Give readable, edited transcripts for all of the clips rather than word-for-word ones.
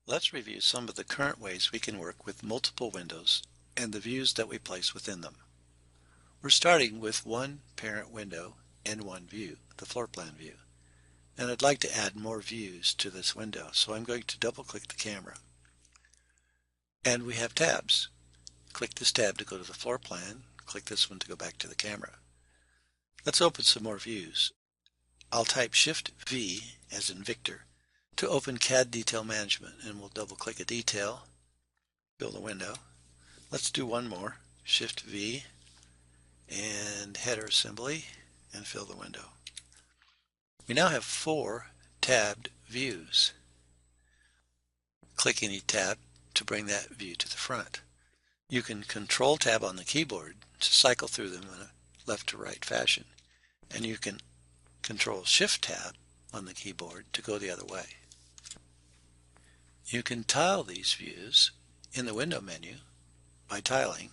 Let's review some of the current ways we can work with multiple windows and the views that we place within them. We're starting with one parent window and one view, the floor plan view. And I'd like to add more views to this window, so I'm going to double click the camera. And we have tabs. Click this tab to go to the floor plan, click this one to go back to the camera. Let's open some more views. I'll type Shift V as in Victor to open CAD Detail Management, and we'll double click a detail, build a window. Let's do one more, Shift V and Header Assembly, and fill the window. We now have 4 tabbed views. Click any tab to bring that view to the front. You can Control Tab on the keyboard to cycle through them in a left to right fashion, and you can Control Shift Tab on the keyboard to go the other way. You can tile these views in the window menu by tiling,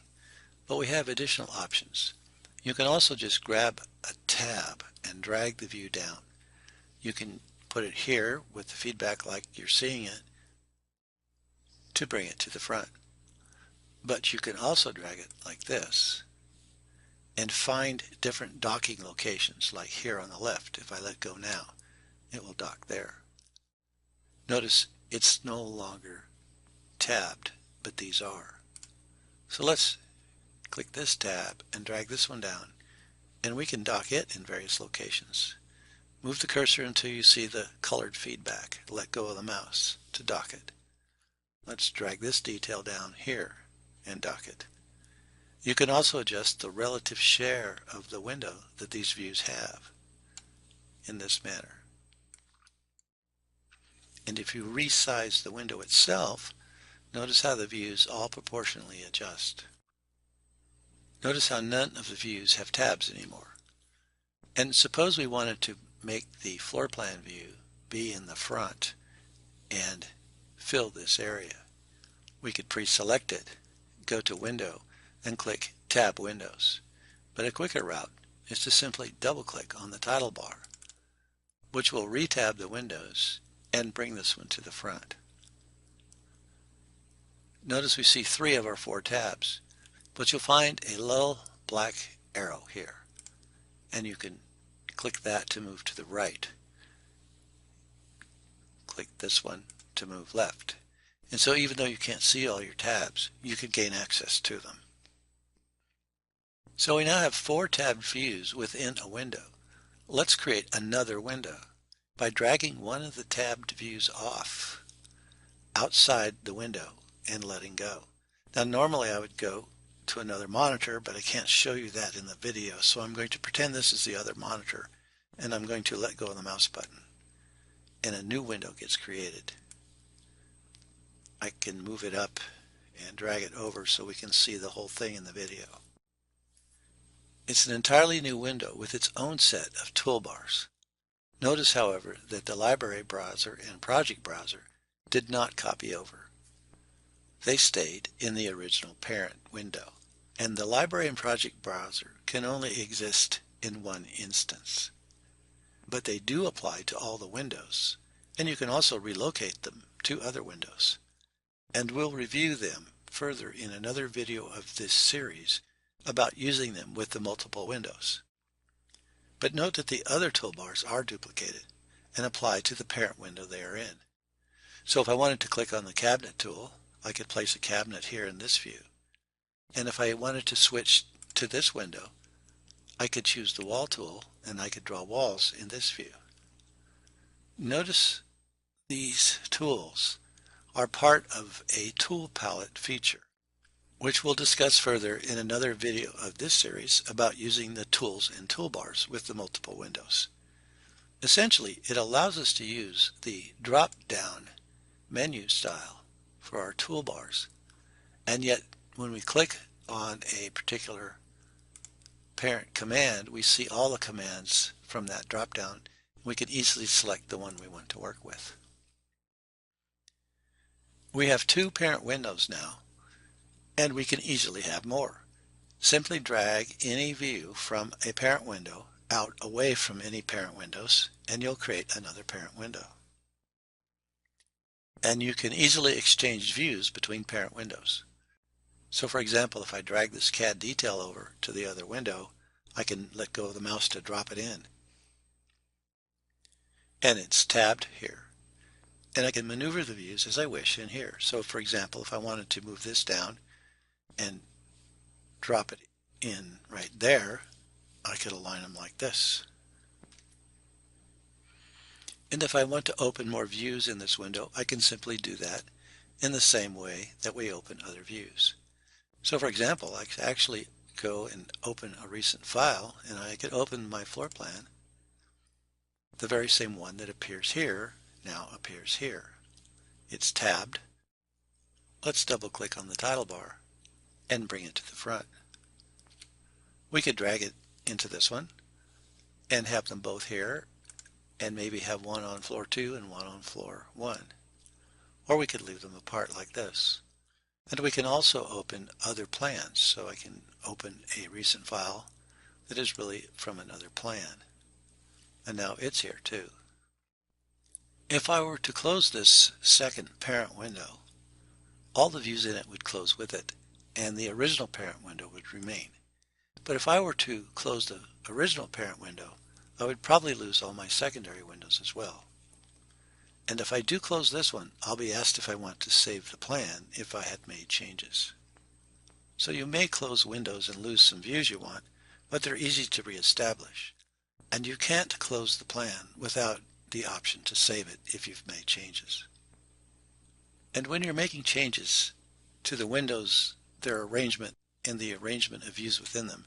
but we have additional options. You can also just grab a tab and drag the view down. You can put it here with the feedback like you're seeing it to bring it to the front. But you can also drag it like this and find different docking locations, like here on the left. If I let go now, it will dock there. Notice it's no longer tabbed, but these are. So let's click this tab and drag this one down, and we can dock it in various locations. Move the cursor until you see the colored feedback. Let go of the mouse to dock it. Let's drag this detail down here and dock it. You can also adjust the relative share of the window that these views have in this manner. And if you resize the window itself, notice how the views all proportionally adjust. Notice how none of the views have tabs anymore. And suppose we wanted to make the floor plan view be in the front and fill this area. We could pre-select it, go to Window, and click Tab Windows. But a quicker route is to simply double-click on the title bar, which will re-tab the windows and bring this one to the front. Notice we see 3 of our 4 tabs, but you'll find a little black arrow here, and you can click that to move to the right. Click this one to move left. And so even though you can't see all your tabs, you can gain access to them. So we now have 4 tabbed views within a window. Let's create another window by dragging one of the tabbed views off outside the window and letting go. Now normally I would go to another monitor, but I can't show you that in the video, so I'm going to pretend this is the other monitor, and I'm going to let go of the mouse button, and a new window gets created. I can move it up and drag it over so we can see the whole thing in the video. It's an entirely new window with its own set of toolbars. Notice, however, that the library browser and project browser did not copy over. They stayed in the original parent window, and the library and project browser can only exist in one instance. But they do apply to all the windows, and you can also relocate them to other windows. And we'll review them further in another video of this series about using them with the multiple windows. But note that the other toolbars are duplicated and apply to the parent window they are in. So if I wanted to click on the cabinet tool, I could place a cabinet here in this view. And if I wanted to switch to this window, I could choose the wall tool and I could draw walls in this view. Notice these tools are part of a tool palette feature, which we'll discuss further in another video of this series about using the tools and toolbars with the multiple windows. Essentially, it allows us to use the drop-down menu style for our toolbars, and yet when we click on a particular parent command, we see all the commands from that drop-down. We can easily select the one we want to work with. We have 2 parent windows now, and we can easily have more. Simply drag any view from a parent window out away from any parent windows, and you'll create another parent window. and you can easily exchange views between parent windows. So for example, if I drag this CAD detail over to the other window, I can let go of the mouse to drop it in. And it's tabbed here. And I can maneuver the views as I wish in here. So for example, if I wanted to move this down and drop it in right there, I could align them like this. And if I want to open more views in this window, I can simply do that in the same way that we open other views. So for example, I could actually go and open a recent file, and I could open my floor plan. The very same one that appears here now appears here. It's tabbed. Let's double click on the title bar and bring it to the front. We could drag it into this one and have them both here, and maybe have one on floor 2 and one on floor 1. Or we could leave them apart like this. And we can also open other plans. So I can open a recent file that is really from another plan. And now it's here too. If I were to close this second parent window, all the views in it would close with it, and the original parent window would remain. But if I were to close the original parent window, I would probably lose all my secondary windows as well. And if I do close this one, I'll be asked if I want to save the plan if I had made changes. So you may close windows and lose some views you want, but they're easy to reestablish. And you can't close the plan without the option to save it if you've made changes. And when you're making changes to the windows, their arrangement, and the arrangement of views within them,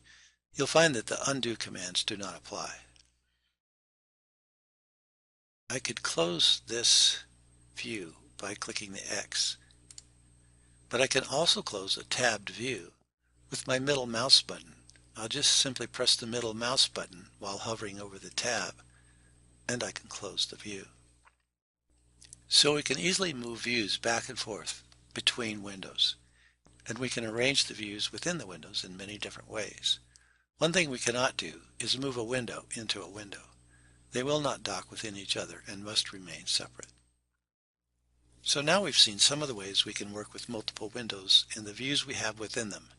you'll find that the undo commands do not apply. I could close this view by clicking the X, but I can also close a tabbed view with my middle mouse button. I'll just simply press the middle mouse button while hovering over the tab, and I can close the view. So we can easily move views back and forth between windows, and we can arrange the views within the windows in many different ways. One thing we cannot do is move a window into a window. They will not dock within each other and must remain separate. So now we've seen some of the ways we can work with multiple windows and the views we have within them,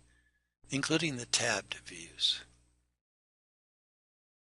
including the tabbed views.